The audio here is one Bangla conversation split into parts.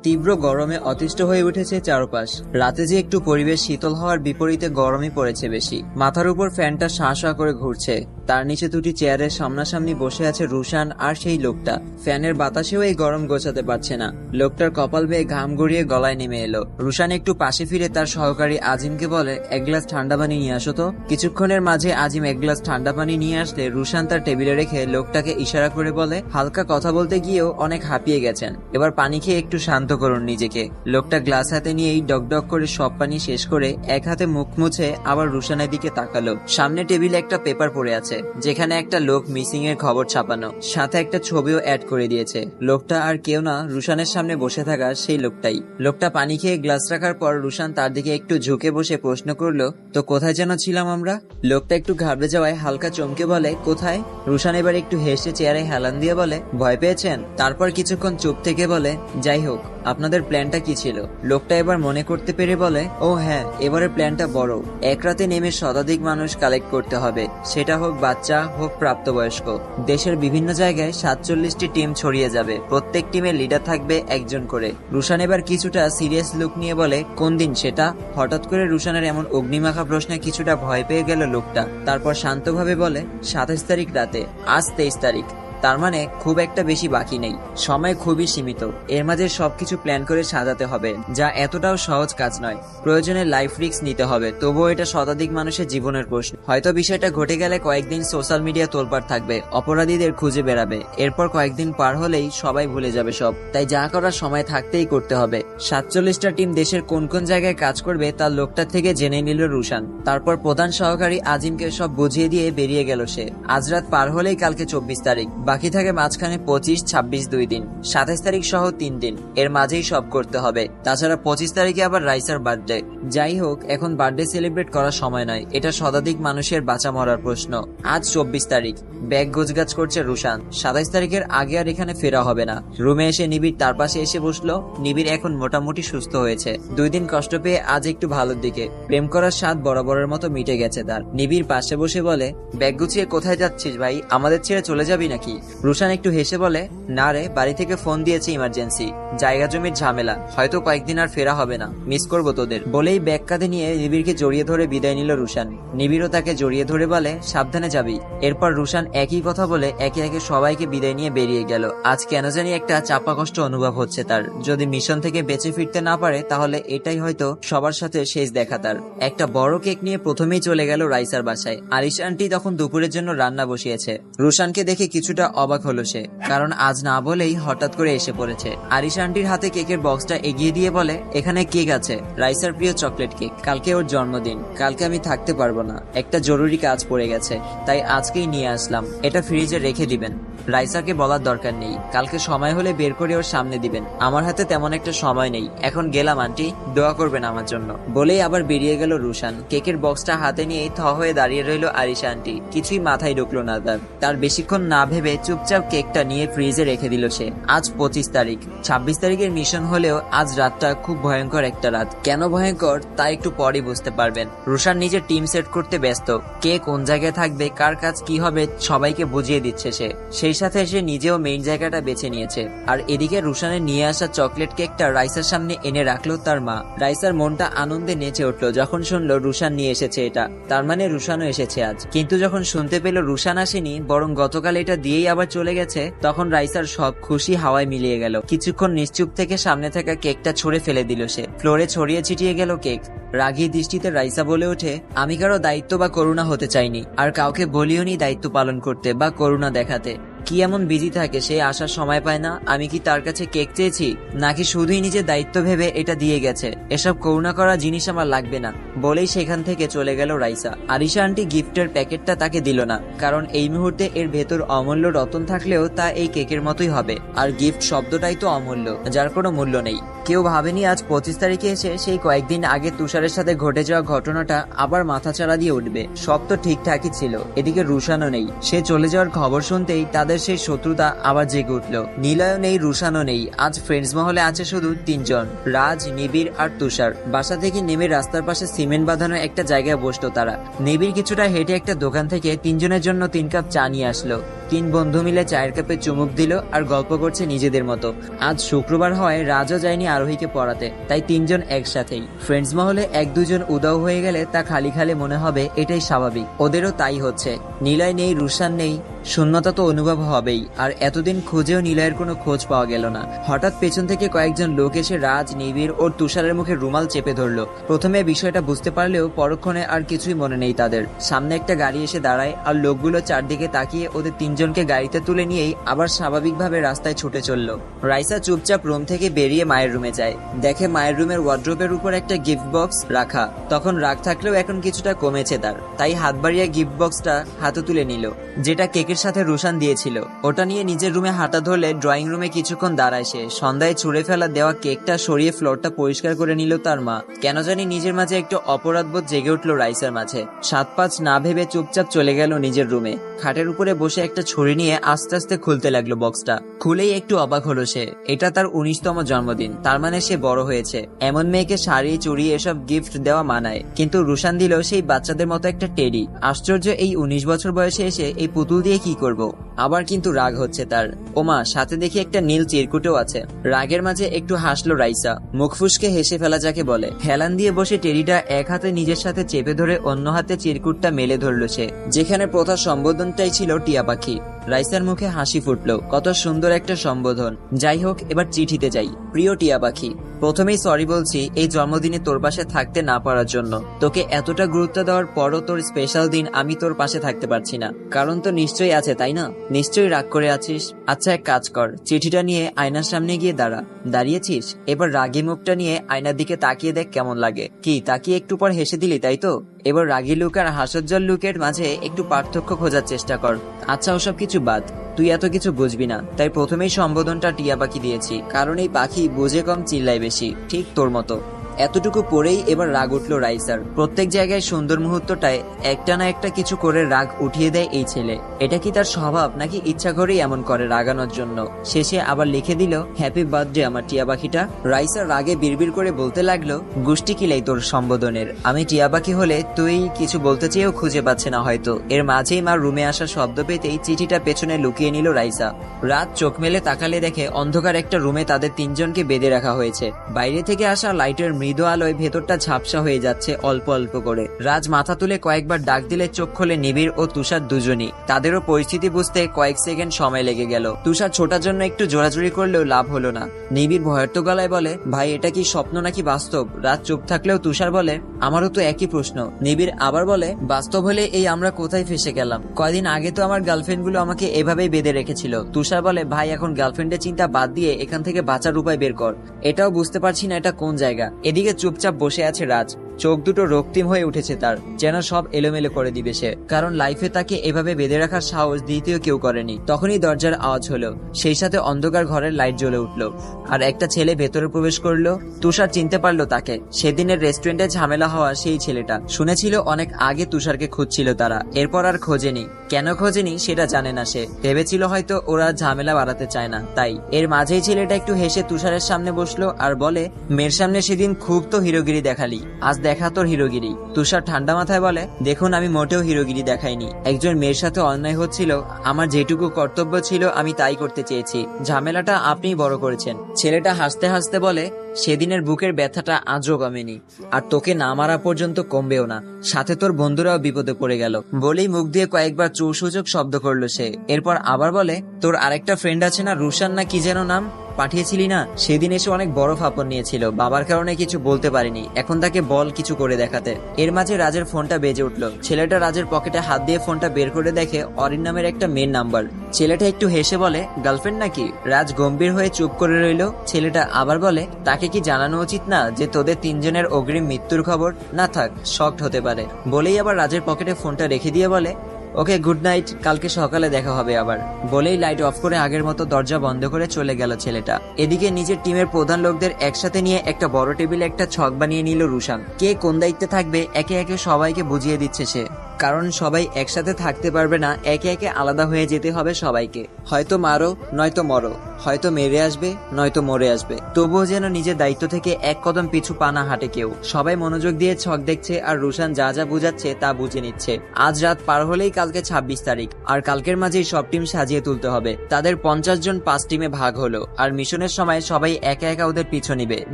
তীব্র গরমে অতিষ্ঠ হয়ে উঠেছে চারপাশ। রাতে যে একটু পরিবেশ শীতল হওয়ার বিপরীতে গরমই পড়েছে বেশি। মাথার উপর ফ্যানটা শাঁ শাঁ করে ঘুরছে। তার নিচে দুটি চেয়ারের সামনাসামনি বসে আছে রুশান আর সেই লোকটা। ফ্যানের বাতাসেও এই গরম গোছাতে পারছে না। লোকটার কপাল বেয়ে ঘাম গড়িয়ে গলায় নেমে এলো। রুশান একটু পাশে ফিরে তার সহকারী আজিমকে বলে, এক গ্লাস ঠান্ডা পানি নিয়ে আসো তো। কিছুক্ষণের মাঝে আজিম এক গ্লাস ঠান্ডা পানি নিয়ে আসলে রুশান তার টেবিলে রেখে লোকটাকে ইশারা করে বলে, হালকা কথা বলতে গিয়েও অনেক হাঁপিয়ে গেছেন, এবার পানি খেয়ে একটু শান্ত করুন নিজেকে। লোকটা গ্লাস হাতে নিয়েই ডকডক করে সব পানি শেষ করে এক হাতে মুখ মুছে আবার রুশানের দিকে তাকালো। সামনে টেবিলে একটা পেপার পড়ে আছে, যেখানে একটা লোক মিসিং এর খবর ছাপানো, সাথে একটা ছবিও অ্যাড করে দিয়েছে। লোকটা আর কেউ না, রুশানের সামনে বসে থাকা সেই লোকটাই। লোকটা পানি খেয়ে গ্লাস রাখার পর রুশান তার দিকে একটু ঝুঁকে বসে প্রশ্ন করলো, তো কোথায় যেন ছিলাম আমরা? লোকটা একটু ঘাবড়ে যাওয়ায় হালকা চমকে বলে, কোথায়? রুশান এবার একটু হেসে চেয়ারে হেলান দিয়ে বলে, ভয় পেয়েছেন? তারপর কিছুক্ষণ চুপ থেকে বলে, যাই হোক, আপনাদের প্ল্যানটা কি ছিল? লোকটা এবার মনে করতে পেরে বলে, ও হ্যাঁ, এবারের প্ল্যানটা বড়। এক রাতে নেমে শতাধিক মানুষ কালেক্ট করতে হবে, সেটা হোক বাচ্চা হোক প্রাপ্তবয়স্ক। দেশের বিভিন্ন জায়গায় 47টি টিম ছড়িয়ে যাবে, প্রত্যেক টিমের লিডার থাকবে একজন করে। রুশান এবার কিছুটা সিরিয়াস লুক নিয়ে বলে, কোন দিন সেটা? হঠাৎ করে রুশানের এমন অগ্নিমাখা প্রশ্নে কিছুটা ভয় পেয়ে গেল লোকটা। তারপর শান্তভাবে বলে, 27 তারিখ রাতে। আজ 23 তারিখ, তার মানে খুব একটা বেশি বাকি নেই, সময় খুবই সীমিত। এর মাঝে সবকিছু প্ল্যান করে সাজাতে হবে, যা এতটাও সহজ কাজ নয়। প্রয়োজনে লাইফ রিস্ক নিতে হবে, তবুও এটা শতাধিক মানুষের জীবনের প্রশ্ন। হয়তো বিষয়টা ঘটে গেলে কয়েকদিন সোশ্যাল মিডিয়া তোলপাড় থাকবে, অপরাধীদের খুঁজে বেড়াবে। এরপর কয়েকদিন পার হলেই সবাই ভুলে যাবে সব। তাই যা করার সময় থাকতেই করতে হবে। 47টা টিম দেশের কোন কোন জায়গায় কাজ করবে তার লোকটার থেকে জেনে নিল রুশান। তারপর প্রধান সহকারী আজিমকে সব বুঝিয়ে দিয়ে বেরিয়ে গেল সে। আজ রাত পার হলেই কালকে 24 তারিখ, বাকি থাকে মাঝখানে 25, 26 2 দিন, 27 তারিখ সহ 3 দিন। এর মাঝেই সব করতে হবে। তাছাড়া 25 তারিখে আবার রাইসার বার্থডে। যাই হোক, এখন বার্থডে সেলিব্রেট করার সময় নয়, এটা শতাধিক মানুষের বাঁচা মরার প্রশ্ন। আজ 24 তারিখ, ব্যাগ গোছগাছ করছে রুশান। 27 তারিখের আগে আর এখানে ফেরা হবে না। রুমে এসে নিবিড় তার পাশে এসে বসলো। নিবিড় এখন মোটামুটি সুস্থ হয়েছে। 2 দিন কষ্ট পেয়ে আজ একটু ভালোর দিকে। প্রেম করার স্বাদ বরাবরের মতো মিটে গেছে তার। নিবিড় পাশে বসে বলে, ব্যাগ গুছিয়ে কোথায় যাচ্ছিস ভাই? আমাদের ছেড়ে চলে যাবি নাকি? রুশান একটু হেসে বলে, না রে, বাড়ি থেকে ফোন দিয়েছে, ইমার্জেন্সি, জায়গা জমির ঝামেলা, হয়তো কয়েকদিন আর ফেরা হবে না, মিস করবো তোদের। বলেই ব্যাগ কাঁধে নিয়ে নিবিড়কে জড়িয়ে ধরে বিদায় নিল রুশান। নিবিড়ও তাকে জড়িয়ে ধরে বলে, সাবধানে যাবি। এরপর রুশান একই কথা বলে একে একে সবাইকে বিদায় নিয়ে বেরিয়ে গেল। আজ কেন জানি একটা চাপা কষ্ট অনুভব হচ্ছে তার। যদি মিশন থেকে বেঁচে ফিরতে না পারে তাহলে এটাই হয়তো সবার সাথে শেষ দেখা তার। একটা বড় কেক নিয়ে প্রথমেই চলে গেল রাইসার বাসায়। আরিশা আন্টি তখন দুপুরের জন্য রান্না বসিয়েছে। রুশানকে দেখে কিছুটা অবাক হলো সে, কারণ আজ না বলেই হঠাৎ করে এসে পড়েছে। আরিশা আন্টির হাতে কেকের বক্সটা এগিয়ে দিয়ে বলে, এখানে কেক আছে, রাইসার প্রিয় চকলেট কেক। কালকে ওর জন্মদিন, কালকে আমি থাকতে পারবো না, একটা জরুরি কাজ পড়ে গেছে, তাই আজকেই নিয়ে আসলাম। এটা ফ্রিজে রেখে দিবেন। রাইসাকে বলার দরকার নেই, কালকে সময় হলে বের করে ওর সামনে দিবেন। আমার হাতে তেমন একটা সময় নেই, এখন গেলাম আন্টি, দোয়া করবেন আমার জন্য। বলেই আবার বেরিয়ে গেল রুশান। কেকের বক্সটা হাতে নিয়েই থ হয়ে দাঁড়িয়ে রইল আরিশা আন্টি। কিছুই মাথায় ঢুকলো না তার বেশিক্ষণ না ভেবে চুপচাপ কেকটা নিয়ে ফ্রিজে রেখে দিল সে। আজ 25 তারিখ, 26 তারিখের মিশন হলেও আজ রাতটা খুব ভয়ঙ্কর একটা রাত। কেন ভয়ঙ্কর তা একটু পরে বুঝতে পারবেন। রুশান নিজের টিম সেট করতে ব্যস্ত। কে কোন জায়গায় থাকবে, কার কাজ কি হবে, সবাইকে বুঝিয়ে দিচ্ছে সে। সেই সাথে সে নিজেও মেইন জায়গাটা বেছে নিয়েছে। আর এদিকে রুশানের নিয়ে আসা চকলেট কেকটা রাইসার সামনে এনে রাখলো তার মা। রাইসার মনটা আনন্দে নেচে উঠলো যখন শুনলো রুশান নিয়ে এসেছে এটা, তার মানে রুশানও এসেছে আজ। কিন্তু যখন শুনতে পেল রুশান আসেনি, বরং গতকাল এটা দিয়েই আবার চলে গেছে, তখন রাইসার সব খুশি হাওয়ায় মিলিয়ে গেল। কিছুক্ষণ নিশ্চুপ থেকে সামনে থাকা কেকটা ছুঁড়ে ফেলে দিল সে। ফ্লোরে ছড়িয়ে ছিটিয়ে গেল কেক। রাগী দৃষ্টিতে রাইসা বলে ওঠে, আমি কারো দায়িত্ব বা করুণা হতে চাইনি, আর কাউকে বলিওনি দায়িত্ব পালন করতে বা করুণা দেখাতে। কি এমন বিজি থাকে সে, আসার সময় পায় না? আমি কি তার কাছে কেক চেয়েছি, নাকি শুধুই নিজের দায়িত্ব ভেবে এটা দিয়ে গেছে? এসব করুণা করা জিনিস আমার লাগবে না, বলেই সেখান থেকে চলে গেল রাইসা। আরিশা আন্টি গিফটের প্যাকেটটা তাকে দিল না, কারণ এই মুহূর্তে এর ভেতর অমূল্য রতন থাকলেও তা এই কেকের মতোই হবে। আর গিফট শব্দটাই তো অমূল্য, যার কোনো মূল্য নেই। কেউ ভাবেনি আজ 25 তারিখে এসে সেই কয়েকদিন আগে তুষারের সাথে ঘটে যাওয়া ঘটনাটা আবার মাথাচাড়া দিয়ে উঠবে। সব তো ঠিকঠাকই ছিল। এদিকে রুশানও নেই, সে চলে যাওয়ার খবর শুনতেই তাদের সেই শত্রুতা আবার জেগে উঠল। নীলয়ও নেই, রুশানও নেই। আজ ফ্রেন্ডস মহলে আছে শুধু 3 জন, রাজ, নিবিড় আর তুষার। বাসা থেকে নেমে রাস্তার পাশে সিমেন্ট বাঁধানো একটা জায়গায় বসলো তারা। নিবিড় কিছুটা হেঁটে একটা দোকান থেকে 3 জনের জন্য 3 কাপ চা নিয়ে আসলো। তিন বন্ধু মিলে চায়ের কাপে চুমুক দিল আর গল্প করছে নিজেদের মতো। আজ শুক্রবার হওয়ায় রাজও যায়নি আরোহীকে পড়াতে, তাই তিনজন একসাথেই। ফ্রেন্ডস মহলে এক দুজন উদাও হয়ে গেলে তা খালি খালি মনে হবে, এটাই স্বাভাবিক। ওদেরও তাই হচ্ছে। নিলয় নেই, রুশান নেই, শূন্যতা তো অনুভব হবেই। আর এতদিন খুঁজেও নিলয়ের কোনো খোঁজ পাওয়া গেল না। হঠাৎ পেছন থেকে কয়েকজন লোক এসে রাজ, নিবিড় ও তুষারের মুখে রুমাল চেপে ধরলো। প্রথমে বিষয়টা বুঝতে পারলেও পরক্ষণে আর কিছুই মনে নেই তাদের। সামনে একটা গাড়ি এসে দাঁড়ায় আর লোকগুলো চারদিকে তাকিয়ে ওদের তিনজনকে গাড়িতে তুলে নিয়েই আবার স্বাভাবিকভাবে রাস্তায় ছুটে চলল। রাইসা চুপচাপ রুম থেকে বেরিয়ে মায়ের রুমে যায়। দেখে মায়ের রুমের ওয়ার্ড্রোবের উপর একটা গিফট বক্স রাখা। তখন রাগ থাকলেও এখন কিছুটা কমেছে তার, তাই হাত বাড়িয়ে গিফট বক্সটা হাতে তুলে নিল, যেটা কেকের সাথে রুশান দিয়েছিল। ওটা নিয়ে নিজের রুমে হাঁটা ধরলে ড্রয়িং রুমে কিছুক্ষণ দাঁড়ায় সে। সন্ধ্যায় ছুঁড়ে ফেলা দেওয়া কেকটা সরিয়ে ফ্লোরটা পরিষ্কার করে নিল তার মা। কেন জানি নিজের মাঝে একটু অপরাধবোধ জেগে উঠল রাইসার মাঝে। 7-5 না ভেবে চুপচাপ চলে গেল নিজের রুমে। খাটের উপরে বসে একটা ছুরি নিয়ে আস্তে আস্তে খুলতে লাগলো বক্সটা। খুলেই একটু অবাক হলো সে। এটা তার 19তম জন্মদিন, তার মানে সে বড় হয়েছে। এমন মেয়েকে শাড়ি, চুড়ি এসব গিফট দেওয়া মানায়, কিন্তু রুশান দিল সেই বাচ্চাদের মতো একটা টেডি। আশ্চর্য, এই 19 বছর বয়সে এসে এই পুতুল দিয়ে কি করব। আবার কিন্তু রাগ হচ্ছে তার। ওমা, সাথে দেখি একটা নীল চিরকুটও আছে। রাগের মাঝে একটু হাসলো রাইসা, মুখ ফুসকে হেসে ফেলা যাকে বলে। হেলান দিয়ে বসে টেডিটা এক হাতে নিজের সাথে চেপে ধরে অন্য হাতে চিরকুটটা মেলে ধরলো সে, যেখানে প্রথা সম্বোধনটাই ছিল টিয়া পাখি। রাইসার মুখে হাসি ফুটলো। কত সুন্দর একটা সম্বোধন। যাই হোক, এবার চিঠিতে যাই। প্রিয় টিয়া পাখি, প্রথমেই সরি বলছি এই জন্মদিনে তোর পাশে থাকতে না পারার জন্য। তোকে এতটা গুরুত্ব দেওয়ার পরও তোর স্পেশাল দিন আমি তোর পাশে থাকতে পারছি না। কারণ তো নিশ্চয়ই আছে, তাই না? নিশ্চয়ই রাগ করে আছিস। আচ্ছা, এক কাজ কর, চিঠিটা নিয়ে আয়নার সামনে গিয়ে দাঁড়া। দাঁড়িয়েছিস? এবার রাগী মুখটা নিয়ে আয়নার দিকে তাকিয়ে দেখ কেমন লাগে। কি তাকিয়ে একটু পর হেসে দিলি, তাই তো? এবার রাগী লুক আর হাস্যোজ্জ্বল লুকের মাঝে একটু পার্থক্য খোঁজার চেষ্টা কর। আচ্ছা, ওসব কিছু বাদ, তুই এত কিছু বুঝবি না, তাই প্রথমেই সম্বোধনটা টিয়া পাখি দিয়েছি। কারণ এই পাখি বুঝে কম, চিল্লায় বেশি, ঠিক তোর মতো। এতটুকু পরেই এবার রাগ উঠলো রাইসার। প্রত্যেক জায়গায় সুন্দর মুহূর্তটায় একটা না একটা কিছু করে রাগ উঠিয়ে দেয় এই ছেলে। এটা কি তার স্বভাব, নাকি ইচ্ছা করেই এমন করে রাগানোর জন্য? শেষে আবার লিখে দিল, হ্যাপি বার্থডে আমার টিয়া পাখিটা। রাইসার রাগে বিড়বিড় করে বলতে লাগলো, গুষ্টি কিলাই তোর সম্বোধনের। আমি টিয়া পাখি হলে তুই কিছু বলতে চেয়েও খুঁজে পাচ্ছে না হয়তো। এর মাঝেই মার রুমে আসার শব্দ পেতেই চিঠিটা পেছনে লুকিয়ে নিল রাইসা। রাত চোখ মেলে তাকালে দেখে অন্ধকার একটা রুমে তাদের তিনজনকে বেঁধে রাখা হয়েছে। বাইরে থেকে আসা লাইটের মৃদু আলোয় ভেতরটা ঝাপসা হয়ে যাচ্ছে অল্প অল্প করে। রাজ মাথা তুলে কয়েকবার ডাক দিলে চোখ খোলে নিবিড় ও তুষার দুজনই। তাদেরও পরিস্থিতি বুঝতে কয়েক সেকেন্ড সময় লেগে গেল। তুষার ছোটার জন্য একটু জোরাজুরি করলেও লাভ হলো না। নিবিড় ভয়ার্ত গলায় বলে, ভাই এটা কি স্বপ্ন নাকি বাস্তব? রাজ চুপ থাকলেও তুষার বলে, আমারও তো একই প্রশ্ন। নিবিড় আবার বলে, বাস্তব হলে এই আমরা কোথায় ফেসে গেলাম? কয়দিন আগে তো আমার গার্লফ্রেন্ড গুলো আমাকে এভাবেই বেঁধে রেখেছিল। তুষার বলে, ভাই এখন গার্লফ্রেন্ডের চিন্তা বাদ দিয়ে এখান থেকে বাঁচার উপায় বের কর। এটাও বুঝতে পারছি না এটা কোন জায়গা। এদিকে চুপচাপ বসে আছে রাজ। চোখ দুটো রক্তিম হয়ে উঠেছে তার, যেন সব এলোমেলো করে দিবে সে। কারণ লাইফে তাকে এভাবে বেঁধে রাখার সাহস দ্বিতীয় কেউ করেনি। তখনই দরজার আওয়াজ হলো, সেই সাথে অন্ধকার ঘরের লাইট জ্বলে উঠলো আর একটা ছেলে ভেতরে প্রবেশ করলো। তুষার চিনতে পারলো তাকে। সেদিনের রেস্টুরেন্টে ঝামেলা হওয়া সেই ছেলেটা। শুনেছিল অনেক আগে তুষারকে খুঁজছিল তারা, এরপর আর খোঁজেনি। কেন খোঁজেনি সেটা জানে না সে। ভেবেছিল হয়তো ওরা ঝামেলা বাড়াতে চায় না, তাই। এর মাঝেই ছেলেটা একটু হেসে তুষারের সামনে বসলো আর বলে, মেয়ের সামনে সেদিন খুব তো হিরোগিরি দেখালি, আজ দেখা তোর হিরোগিরি। তুষার ঠান্ডা মাথায় বলে, দেখুন আমি মোটেও হিরোগিরি দেখাইনি। একজন মেয়ের সাথে অন্যায় হচ্ছিল, আমার যেটুকু কর্তব্য ছিল আমি তাই করতে চেয়েছি। ঝামেলাটা আপনিই বড় করেছেন। ছেলেটা হাসতে হাসতে বলে, সেদিনের বুকের ব্যথাটা আজও কমেনি, আর তোকে না মারা পর্যন্ত কমবেও না। সাথে তোর বন্ধুরাও বিপদে পড়ে গেল। বলেই মুখ দিয়ে কয়েকবার চৌসূচক শব্দ করলো সে। এরপর আবার বলে, তোর আরেকটা ফ্রেন্ড আছে না, রুশান না কি যেন নাম, পাঠিয়েছিলি না? সেদিন এসে অনেক বড় ফাপড় নিয়েছিল, বাবার কারণে কিছু বলতে পারিনি। এখন তাকে বল কিছু করে দেখাতে। এর মাঝে রাজের ফোনটা বেজে উঠলো। ছেলেটা রাজের পকেটে হাত দিয়ে ফোনটা বের করে দেখে অরিন নামের একটা মেয়ের নাম্বার। ছেলেটা একটু হেসে বলে, গার্লফ্রেন্ড নাকি? রাজ গম্ভীর হয়ে চুপ করে রইল। ছেলেটা আবার বলে, তাকে কি জানানো উচিত না যে তোদের তিনজনের অগ্রিম মৃত্যুর খবর? না থাক, শকড হতে পারে। বলেই আবার রাজের পকেটে ফোনটা রেখে দিয়ে বলে, ওকে গুড নাইট, কালকে সকালে দেখা হবে আবার। বলেই লাইট অফ করে আগের মতো দরজা বন্ধ করে চলে গেল ছেলেটা। এদিকে নিজের টিমের প্রধান লোকদের একসাথে নিয়ে একটা বড় টেবিলে একটা ছক বানিয়ে নিল রুশান। কে কোন দায়িত্বে থাকবে একে একে সবাইকে বুঝিয়ে দিচ্ছে সে। কারণ সবাই একসাথে থাকতে পারবে না, একে একে আলাদা হয়ে যেতে হবে সবাইকে। হয়তো মারো নয়তো মরো, হয়তো মেরে আসবে নয়তো মরে আসবে, তবুও যেন নিজের দায়িত্ব থেকে এক কদম পিছু পা না হাঁটে কেউ। সবাই মনোযোগ দিয়ে ছক দেখছে আর রুশান যা যা বুঝাচ্ছে তা বুঝে নিচ্ছে। আজ রাত পার হলেই কালকে 26 তারিখ, আর কালকের মাঝেই সব টিম সাজিয়ে তুলতে হবে। তাদের 50 জন 5 টিমে ভাগ হলো, আর মিশনের সময় সবাই একা একা ওদের পিছু নিবে।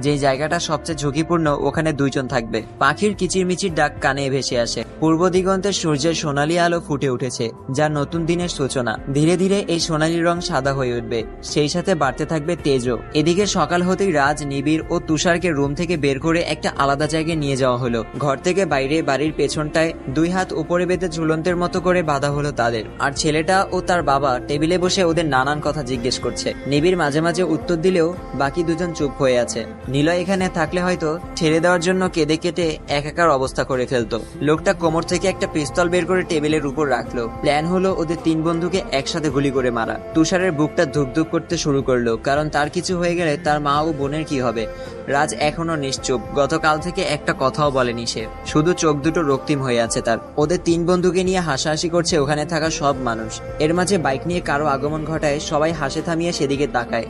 যে জায়গাটা সবচেয়ে ঝুঁকিপূর্ণ ওখানে 2 জন থাকবে। পাখির কিচিরমিচির ডাক কানে ভেসে আসে। পূর্ব দিগন্তে সূর্যের সোনালী আলো ফুটে উঠেছে, যা নতুন দিনের সূচনা। ধীরে ধীরে এই সোনালী রং সাদা হয়ে উঠবে, সেই সাথে বাড়তে থাকবে তেজও। এদিকে সকাল হতেই রাজ, নিবিড় ও তুষারকে রুম থেকে বের করে একটা আলাদা জায়গায় নিয়ে যাওয়া হলো। ঘর থেকে বাইরে বাড়ির পেছনটায় 2 হাত উপরে বেঁধে ঝুলন্তের মতো করে বাঁধা হলো তাদের। আর ছেলেটা ও তার বাবা টেবিলে বসে ওদের নানান কথা জিজ্ঞেস করছে। নিবিড় মাঝে মাঝে উত্তর দিলেও বাকি 2 জন চুপ হয়ে আছে। নিলয় এখানে থাকলে হয়তো ছেড়ে দেওয়ার জন্য কেঁদে কেটে একাকার অবস্থা করে ফেলতো। লোকটা কোমর থেকে একটা পিস্তল বের করে টেবিলের উপর রাখলো। প্ল্যান হলো ওদের 3 বন্ধুকে একসাথে গুলি করে মারা। তুষারের বুকটা ধুকধুক করতে শুরু করলো, কারণ তার কিছু হয়ে গেলে তার মা ও বোনের কি হবে। রাজ এখনো নিশ্চুপ, গতকাল থেকে একটা কথাও বলেনি সে, শুধু চোখ দুটো রক্তিম হয়ে আছে তার। ওদের 3 বন্ধুকে নিয়ে হাসাহাসি করছে ওখানে থাকা সব মানুষ। এর মাঝে বাইক নিয়ে কারো আগমন ঘটায় সবাই হাসে থামিয়ে সেদিকে তাকায়।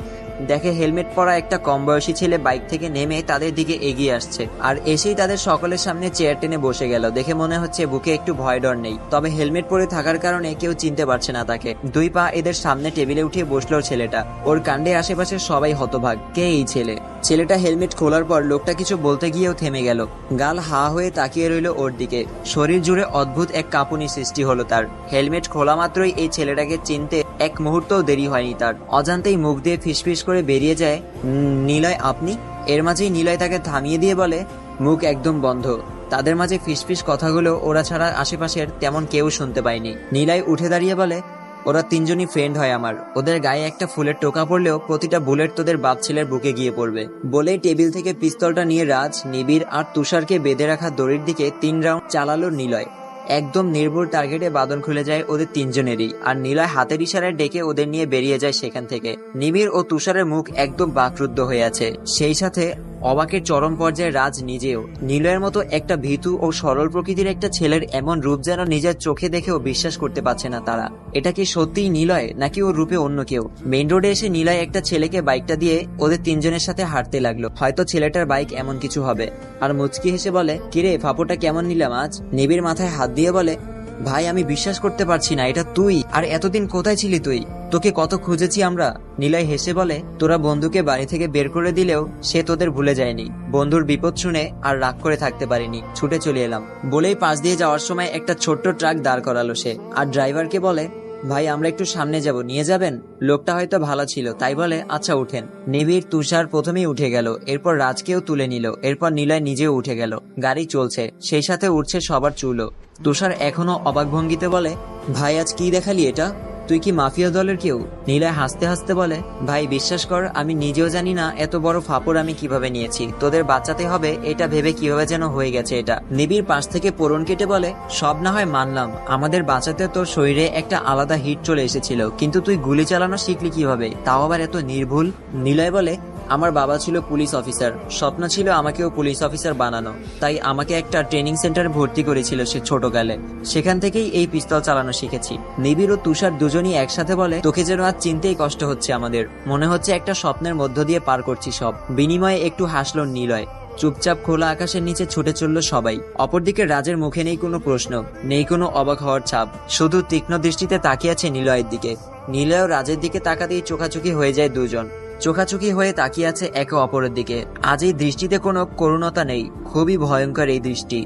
দেখে হেলমেট পরা একটা কম বয়সী ছেলে বাইক থেকে নেমে তাদের দিকে এগিয়ে আসছে, আর এসেই তাদের সকলের সামনে চেয়ার টেনে বসে গেল। দেখে মনে হচ্ছে বুকে একটু ভয় ডর নেই, তবে হেলমেট পরে থাকার কারণে কেউ চিনতে পারছে না তাকে। 2 পা এদের সামনে টেবিলে উঠিয়ে বসলো ছেলেটা। ওর কাণ্ডে আশেপাশে সবাই হতভাগ, কে এই ছেলে। ছেলেটা হেলমেট খোলার পর লোকটা কিছু বলতে গিয়েও থেমে গেল। গাল হা হয়ে তাকিয়ে রইল ওর দিকে। শরীর জুড়ে অদ্ভুত এক কাঁপুনি সৃষ্টি হলো তার। হেলমেট খোলা মাত্রই এই ছেলেটাকে চিনতে এক মুহূর্তও দেরি হয়নি তার। অজান্তেই মুখ দিয়ে ফিসফিস করে বেরিয়ে যায়, নিলয় আপনি। এর মাঝেই নিলয় তাকে থামিয়ে দিয়ে বলে, মুখ একদম বন্ধ। তাদের মাঝে ফিসফিস কথাগুলো ওরা ছাড়া আশেপাশের তেমন কেউ শুনতে পায়নি। নিলয় উঠে দাঁড়িয়ে বলে, ওরা 3 জনই ফ্রেন্ড হয় আমার। ওদের গায়ে একটা ফুলের টোকা পড়লেও প্রতিটা বুলেট তোদের বাপ ছেলের বুকে গিয়ে পড়বে। বলেই টেবিল থেকে পিস্তলটা নিয়ে রাজ, নিবিড় আর তুষারকে বেঁধে রাখা দড়ির দিকে 3 রাউন্ড চালালো নিলয়। একদম নির্ভুল টার্গেটে বাঁধন খুলে যায় ওদের 3 জনেরই, আর নিলয় হাতের ইশারায় ডেকে ওদের নিয়ে বেরিয়ে যায় সেখান থেকে। নিবিড় ও তুষারের মুখ একদম বাকরুদ্ধ হয়ে আছে, সেই সাথে অবাকের চরম পর্যায়ে রাজ নিজেও। নিলয়ের মতো একটা ভীতু ও সরল প্রকৃতির একটা ছেলের এমন রূপ যেন নিজের চোখে দেখেও বিশ্বাস করতে পারছে না তারা। এটা কি সত্যিই নিলয় নাকি ওর রূপে অন্য কেউ? মেইন রোডে এসে নিলয় একটা ছেলেকে বাইকটা দিয়ে ওদের 3 জনের সাথে হাঁটতে লাগলো। হয়তো ছেলেটার বাইক এমন কিছু হবে। আর মুচকি হেসে বলে, কিরে ফাপোটা কেমন নিলাম আজ? নিবিড় মাথায় হাত দিয়ে বলে, ভাই আমি বিশ্বাস করতে পারছি না, এটা তুই? আর এতদিন কোথায় ছিলি তুই? তোকে কত খুঁজেছি আমরা। নিলয় হেসে বলে, তোরা বন্ধুকে বাড়ি থেকে বের করে দিলেও সে তোদের ভুলে যায়নি। বন্ধুর বিপদ শুনে আর রাগ করে থাকতে পারিনি, ছুটে চলে এলাম। বলেই পাশ দিয়ে যাওয়ার সময় একটা ছোট্ট ট্রাক দাঁড় করালো সে, আর ড্রাইভারকে বলে, ভাই আমরা একটু সামনে যাব, নিয়ে যাবেন? লোকটা হয়তো ভালো ছিল তাই বলে, আচ্ছা উঠেন। নিবিড় তুষার প্রথমেই উঠে গেল, এরপর রাজকেও তুলে নিল, এরপর নিলয় নিজেও উঠে গেল। গাড়ি চলছে, সেই সাথে উঠছে সবার চুলও। তুষার এখনো অবাক ভঙ্গিতে বলে, ভাই আজ কি দেখালি এটা? তুই কি মাফিয়া দলের কেউ? নিলয় হাসতে হাসতে বলে, ভাই বিশ্বাস কর আমি নিজেও জানি না এত বড় ফাপড় আমি কিভাবে নিয়েছি। তোদের বাঁচাতে হবে এটা ভেবে কিভাবে যেন হয়ে গেছে এটা। নিবিড় পাশ থেকে পোড়ন কেটে বলে, সব না হয় মানলাম, আমাদের বাঁচাতে তোর শরীরে একটা আলাদা হিট চলে এসেছিল, কিন্তু তুই গুলি চালানো শিখলি কিভাবে, তাও আবার এত নির্ভুল? নিলয় বলে, আমার বাবা ছিল পুলিশ অফিসার, স্বপ্ন ছিল আমাকেও পুলিশ অফিসার বানানো, তাই আমাকে একটা ট্রেনিং সেন্টারে ভর্তি করেছিল সে ছোটকালে। সেখান থেকেই এই পিস্তল চালানো শিখেছি। নিবিড় ও তুষার দুজনই একসাথে বলে, তোকে যেন আজ চিনতেই কষ্ট হচ্ছে আমাদের, মনে হচ্ছে একটা স্বপ্নের মধ্য দিয়ে পার করছি সব। বিনিময়ে একটু হাসলো নিলয়। চুপচাপ খোলা আকাশের নিচে ছুটে চলল সবাই। অপরদিকে রাজের মুখে নেই কোনো প্রশ্ন, নেই কোনো অবাক হওয়ার ছাপ, শুধু তীক্ষ্ণ দৃষ্টিতে তাকিয়ে আছে নিলয়ের দিকে। নিলয় ও রাজের দিকে তাকাতেই চোখাচোখি হয়ে যায় দুজন। চোখাচোখি হয়ে তাকিয়ে আছে একে অপরের দিকে। আজ এই দৃষ্টিতে কোনো করুণতা নেই, খুবই ভয়ঙ্কর এই দৃষ্টি।